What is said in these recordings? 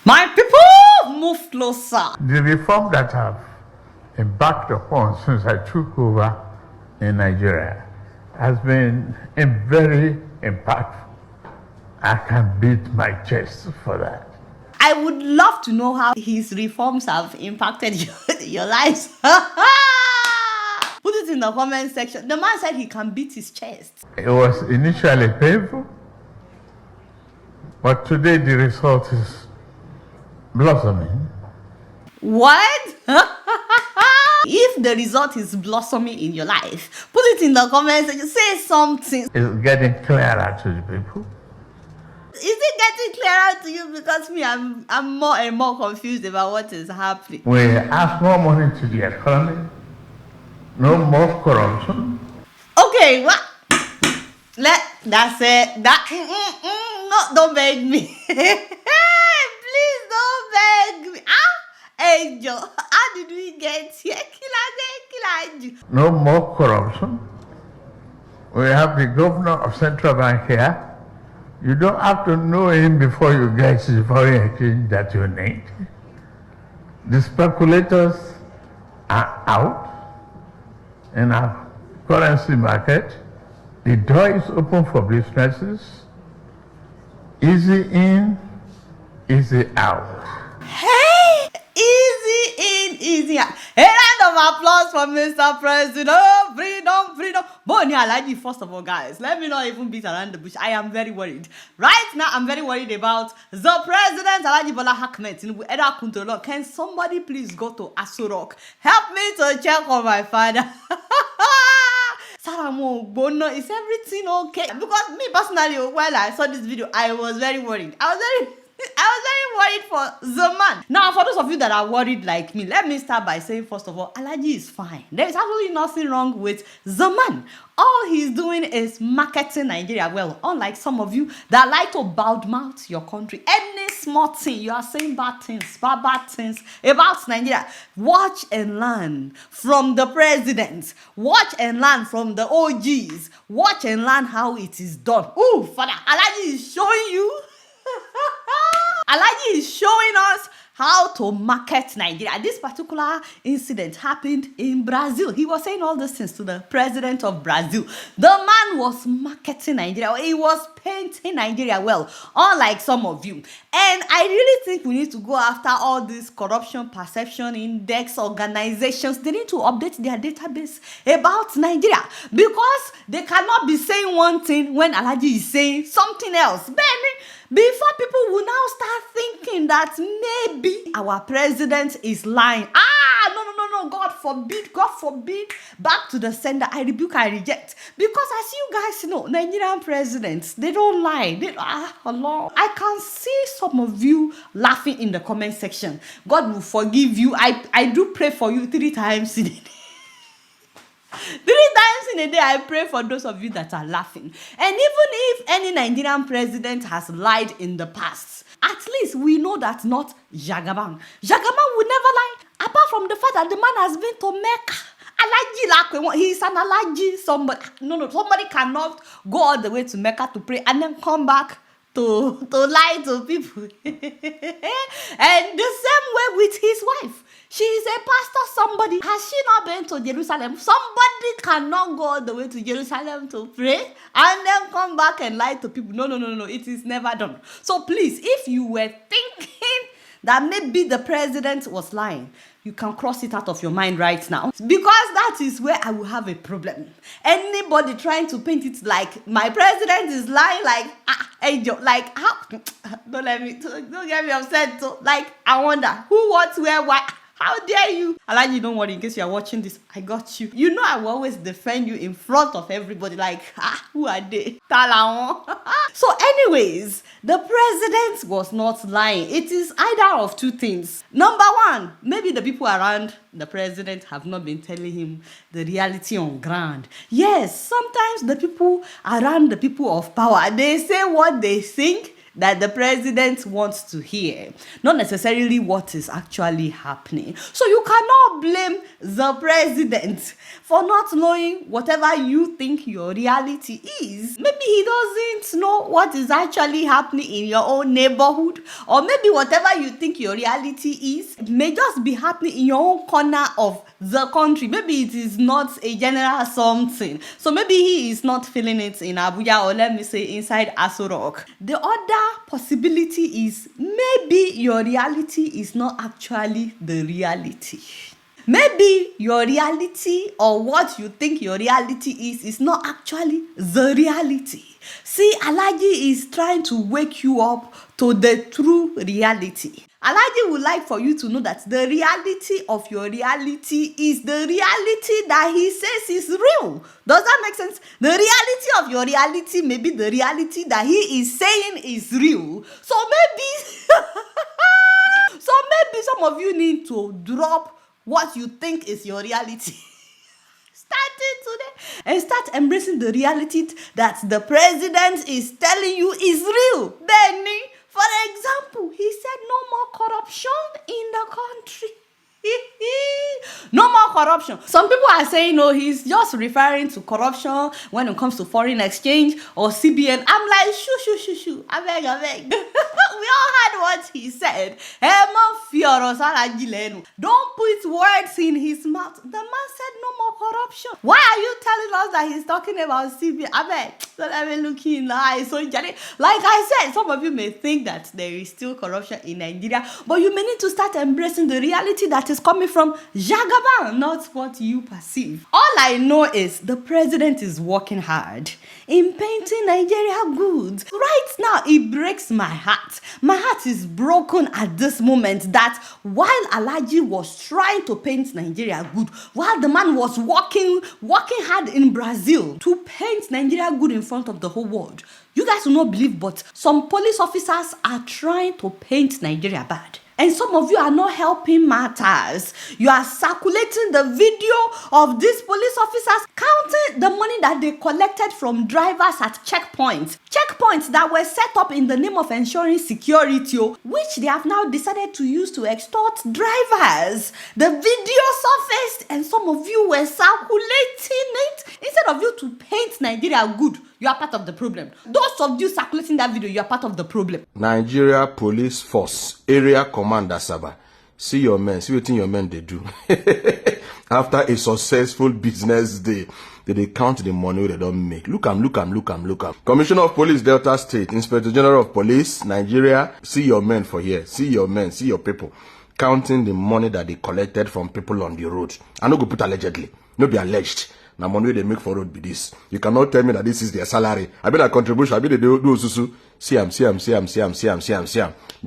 My people, move closer. The reform that I've embarked upon since I took over in Nigeria has been very impactful. I can beat my chest for that. I would love to know how his reforms have impacted your lives. Put it in the comment section. The man said he can beat his chest. It was initially painful, but today the result is blossoming. What? If the result is blossoming in your life, put it in the comments section. Say something. It's getting clearer to the people. Is it getting clearer to you? Because me, I'm more and more confused about what is happening. We ask more money to the economy, no more corruption. Okay, what? That's it. No, don't beg me. Please don't beg me. Angel, how did we get here? Killer. No more corruption. We have the governor of Central Bank here. You don't have to know him before you get the foreign exchange that you need. The speculators are out in our currency market. The door is open for businesses. Easy in, easy out. Hey, easy in, easy out. A round of applause for Mr. President. Oh, freedom. Boni Alaji, first of all, guys, let me not even beat around the bush. I am very worried. Right now, I'm very worried about the president, Alaji Bola Ahmed Tinubu. Can somebody please go to Asurok? Help me to check on my father. Saramo Bono, is everything okay? Because me personally, while I saw this video, I was very worried. I was very worried for the man. Now, for those of you that are worried like me, let me start by saying, first of all, Alaji is fine. There is absolutely nothing wrong with the man. All he's doing is marketing Nigeria well, unlike some of you that like to badmouth your country. Any small thing, you are saying bad things about Nigeria. Watch and learn from the president. Watch and learn from the OGs. Watch and learn how it is done. Ooh, Father, Alaji is showing you. Alaji is showing us how to market Nigeria. This particular incident happened in Brazil. He was saying all these things to the president of Brazil. The man was marketing Nigeria. He was painting Nigeria well, unlike some of you. And I really think we need to go after all these corruption perception index organizations. They need to update their database about Nigeria, because they cannot be saying one thing when Alaji is saying something else. Before people will now start thinking that maybe our president is lying. No, God forbid. Back to the sender. I rebuke, I reject. Because as you guys know, Nigerian presidents, they don't lie. Allah. I can see some of you laughing in the comment section. God will forgive you. I do pray for you 3 times in a day. 3 times in a day, I pray for those of you that are laughing. And even if any Nigerian president has lied in the past, at least we know that not Jagaban. Jagaban would never lie, apart from the fact that the man has been to Mecca. Alaji, he's an Alaji. Somebody cannot go all the way to Mecca to pray and then come back to lie to people. And the same way with his wife. She is a pastor, somebody. Has she not been to Jerusalem? Somebody cannot go all the way to Jerusalem to pray and then come back and lie to people. No. It is never done. So please, if you were thinking that maybe the president was lying, you can cross it out of your mind right now. Because that is where I will have a problem. Anybody trying to paint it like my president is lying, like, Angel, like, how? Don't get me upset. So, like, I wonder who, what, where, why. How dare you? Alaji, don't worry, in case you are watching this, I got you. You know I will always defend you in front of everybody, like, who are they? So anyways, the president was not lying. It is either of 2 things. Number 1, maybe the people around the president have not been telling him the reality on ground. Yes, sometimes the people around the people of power, they say what they think. that the president wants to hear, not necessarily what is actually happening. So you cannot blame the president for not knowing whatever you think your reality is. Maybe he doesn't know what is actually happening in your own neighborhood, or maybe whatever you think your reality is may just be happening in your own corner of the country. Maybe it is not a general something. So maybe he is not feeling it in Abuja, or let me say inside Aso Rock. The other possibility is maybe your reality is not actually the reality. Maybe your reality, or what you think your reality is not actually the reality. See, Alhaji is trying to wake you up to the true reality. Alhaji would like for you to know that the reality of your reality is the reality that he says is real. Does that make sense? The reality of your reality may be the reality that he is saying is real. So maybe some of you need to drop what you think is your reality. Starting today, and start embracing the reality that the president is telling you is real. Benny, for example, he said no more corruption in the country. No more corruption. Some people are saying, no, he's just referring to corruption when it comes to foreign exchange or CBN. I'm like, shoo. I beg. We all heard what he said. Don't put words in his mouth. The man said no more corruption. Why are you telling us that he's talking about CBN? I beg. So let me look in the eyes. So, like I said, some of you may think that there is still corruption in Nigeria, but you may need to start embracing the reality that is coming from Jagaban, not what you perceive. All I know is the president is working hard in painting Nigeria good. Right now, it breaks my heart. My heart is broken at this moment that while Alhaji was trying to paint Nigeria good, while the man was working hard in Brazil to paint Nigeria good in front of the whole world, you guys will not believe, but some police officers are trying to paint Nigeria bad. And some of you are not helping matters. You are circulating the video of these police officers counting the money that they collected from drivers at checkpoints. Checkpoints that were set up in the name of ensuring security, which they have now decided to use to extort drivers. The video surfaced and some of you were circulating it. Instead of you to paint Nigeria good, you are part of the problem. Those of you circulating that video, you are part of the problem. Nigeria Police Force Area Commander Saba, see your men, see what your men they do. After a successful business day, they count the money they don't make. Look am. Commissioner of Police Delta State, Inspector General of Police Nigeria, see your men for here. See your men, see your people counting the money that they collected from people on the road. I no go put allegedly, no be alleged. Now money they make for road be this. You cannot tell me that this is their salary. I mean a contribution. I mean they do susu. See am. This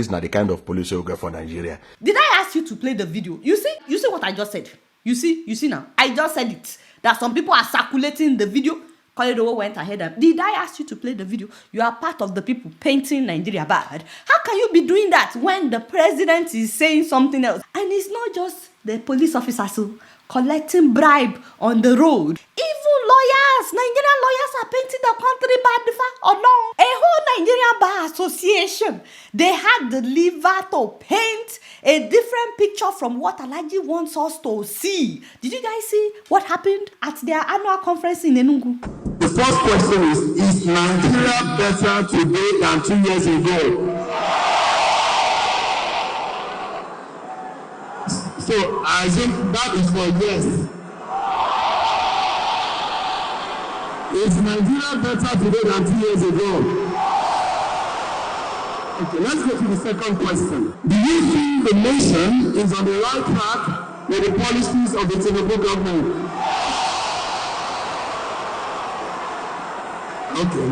is not the kind of police you get for Nigeria. Did I ask you to play the video? You see what I just said. You see now. I just said it. That some people are circulating the video. Koledowo went ahead and did I ask you to play the video? You are part of the people painting Nigeria bad. How can you be doing that when the president is saying something else? And it's not just the police officers who collecting bribe on the road. Even lawyers, Nigerian lawyers are painting the country bad along. A whole Nigerian Bar Association, they had the liver to paint a different picture from what Alhaji wants us to see. Did you guys see what happened at their annual conference in Enugu? The first question is Nigeria better today than 2 years ago? So I think that is for yes. Is Nigeria better today than 2 years ago? Okay, let's go to the second question. Do you think the nation is on the right track with the policies of the Tinubu government? Okay.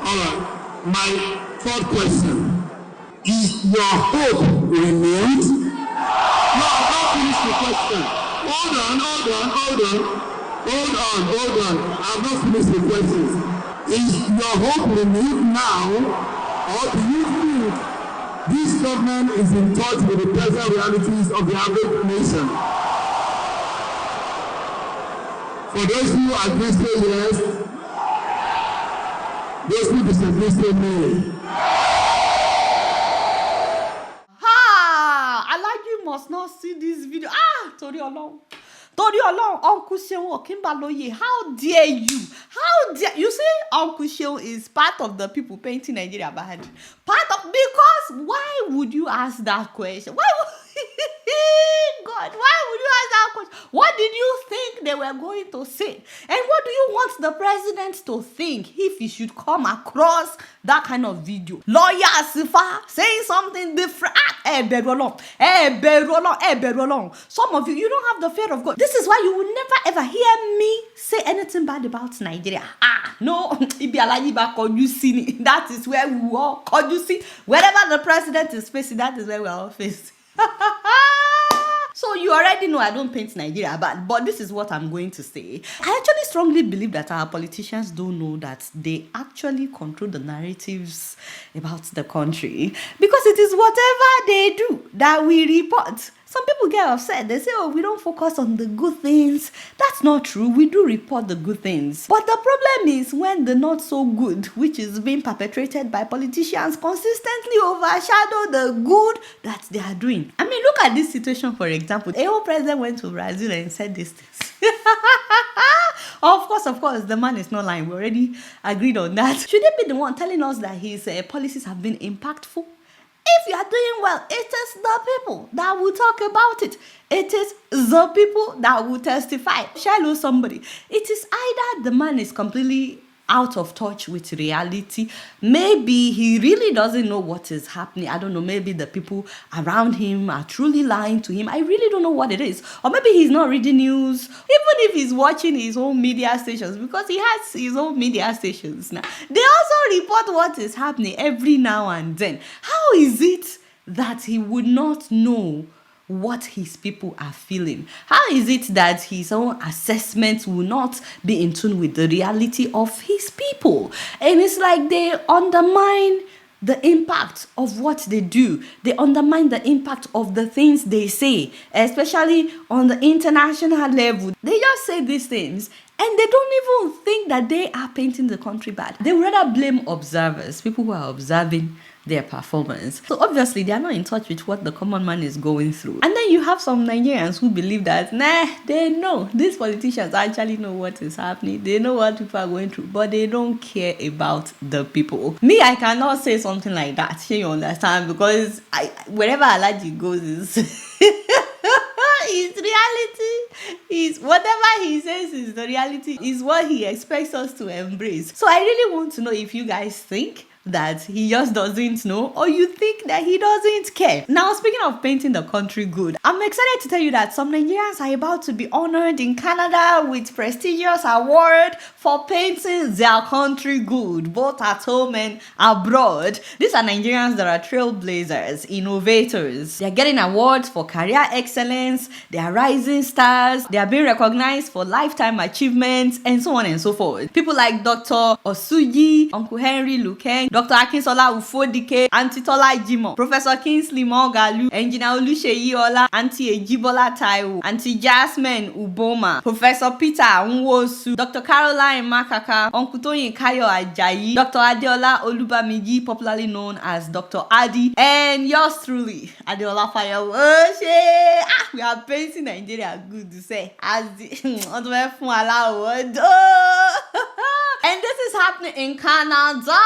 All right. My third question. Is your hope renewed? No, I've not finished the question. Hold on. I've not finished the questions. Is your hope renewed now, or do you think this government is in touch with the present realities of the average nation? For those who agree, say yes. Those who disagree, say no. must not see this video. Torí Ọlọ́run. Uncle Seun Okinbaloye, how dare you? How dare you? See, Uncle Seun is part of the people painting Nigeria bad. Because why would you ask that question? God, why would you ask that question? What did you think they were going to say? And what do you want the president to think if he should come across that kind of video? Lawyer Asifa saying something different. Some of you don't have the fear of God. This is why you will never ever hear me say anything bad about Nigeria. No, that is where we all see. Wherever the president is facing, that is where we all face. So you already know I don't paint Nigeria bad, but this is what I'm going to say. I actually strongly believe that our politicians don't know that they actually control the narratives about the country, because it is whatever they do that we report. Some people get upset. They say, we don't focus on the good things. That's not true. We do report the good things. But the problem is when the not so good, which is being perpetrated by politicians, consistently overshadow the good that they are doing. I mean, look at this situation, for example. A whole president went to Brazil and said these things. Of course, the man is not lying. We already agreed on that. Should they be the one telling us that his policies have been impactful? If you are doing well, it is the people that will talk about it. It is the people that will testify. Shall somebody. It is either the man is completely out of touch with reality. Maybe he really doesn't know what is happening. I don't know. Maybe the people around him are truly lying to him. I really don't know what it is. Or maybe he's not reading news. Even if he's watching his own media stations, because he has his own media stations now. They also report what is happening every now and then. How is it that he would not know what his people are feeling? How is it that his own assessments will not be in tune with the reality of his people? And it's like they undermine the impact of what they do. They undermine the impact of the things they say, especially on the international level. They just say these things and they don't even think that they are painting the country bad. They would rather blame observers, people who are observing their performance. So obviously they are not in touch with what the common man is going through. And then you have some Nigerians who believe that they know, these politicians actually know what is happening, they know what people are going through, but they don't care about the people. Me, I cannot say something like that, you understand, because wherever Alaji goes is his reality is whatever he says is the reality, is what he expects us to embrace. So I really want to know if you guys think that he just doesn't know, or you think that he doesn't care. Now, speaking of painting the country good, I'm excited to tell you that some Nigerians are about to be honored in Canada with prestigious award for painting their country good, both at home and abroad. These are Nigerians that are trailblazers, innovators. They're getting awards for career excellence, they are rising stars, they are being recognized for lifetime achievements, and so on and so forth. People like Dr. Osuji, Uncle Henry Lukeng, Dr. Akinsola Ufodike, Auntie Tola Jimo, Professor Kingsley Mogalu, Engineer Oluseyi Ola, Auntie Ejibola Taiwo, Auntie Jasmine Uboma, Professor Peter Nwosu, Dr. Caroline Makaka, Uncle Toyin Kayo Ajayi, Dr. Adeola Olubamiji, popularly known as Dr. Adi, and yours truly, Adeola Fayehun. We are painting Nigeria good to say, as the and this is happening in Canada.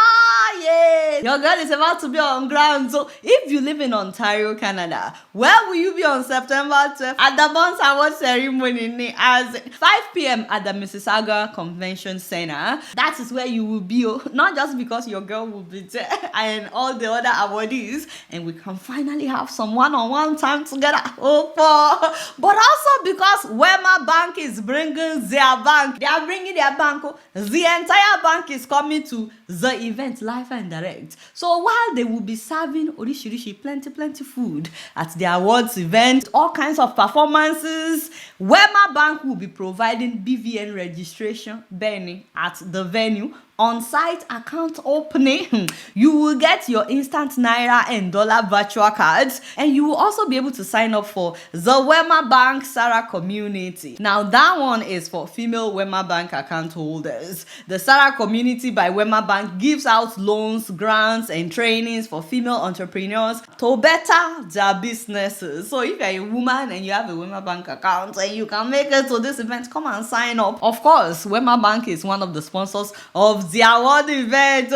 Yeah. Your girl is about to be on ground. So if you live in Ontario, Canada, where will you be on September 12th? At the Bonds Award ceremony as 5 p.m. at the Mississauga Convention Center. That is where you will be. Not just because your girl will be there and all the other awardees, and we can finally have some one-on-one time together. But also because Wema Bank is bringing their bank. They are bringing their bank. The entire bank is coming to the event live and direct. So while they will be serving orishirishi, plenty food at the awards event, all kinds of performances, Wema Bank will be providing BVN registration, Benny, at the venue, on-site account opening, you will get your instant Naira and dollar virtual cards, and you will also be able to sign up for the Wema Bank Sarah community. Now that one is for female Wema Bank account holders. The Sarah community by Wema Bank gives out loans, grants, and trainings for female entrepreneurs to better their businesses. So if you're a woman and you have a Wema Bank account and you can make it to this event, come and sign up. Of course, Wema Bank is one of the sponsors of the award event.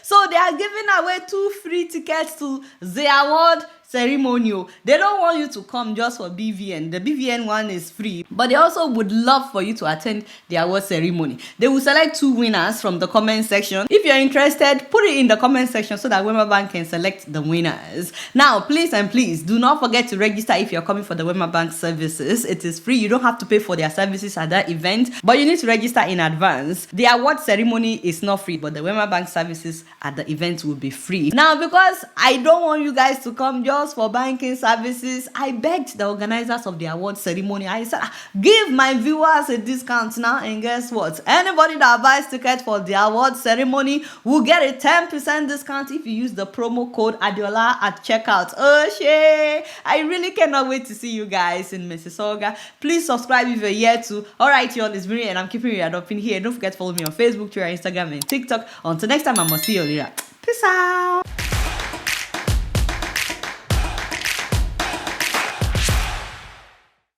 So they are giving away 2 free tickets to the award ceremony. They don't want you to come just for BVN. The BVN one is free, but they also would love for you to attend the award ceremony. They will select 2 winners from the comment section. If you're interested, put it in the comment section so that Wema Bank can select the winners. Now, please and please do not forget to register if you're coming for the Wema Bank services. It is free. You don't have to pay for their services at that event, but you need to register in advance. The award ceremony is not free, but the Wema Bank services at the event will be free. Now, because I don't want you guys to come just for banking services, I begged the organizers of the award ceremony. I said, give my viewers a discount now, and guess what? Anybody that buys ticket for the award ceremony will get a 10% discount if you use the promo code Adeola at checkout. Oh shit! I really cannot wait to see you guys in Mississauga. Please subscribe if you're here too. Alright, y'all, it's Miri and I'm keeping you up in here. Don't forget to follow me on Facebook, Twitter, Instagram, and TikTok. Until next time, I must see you later. Peace out.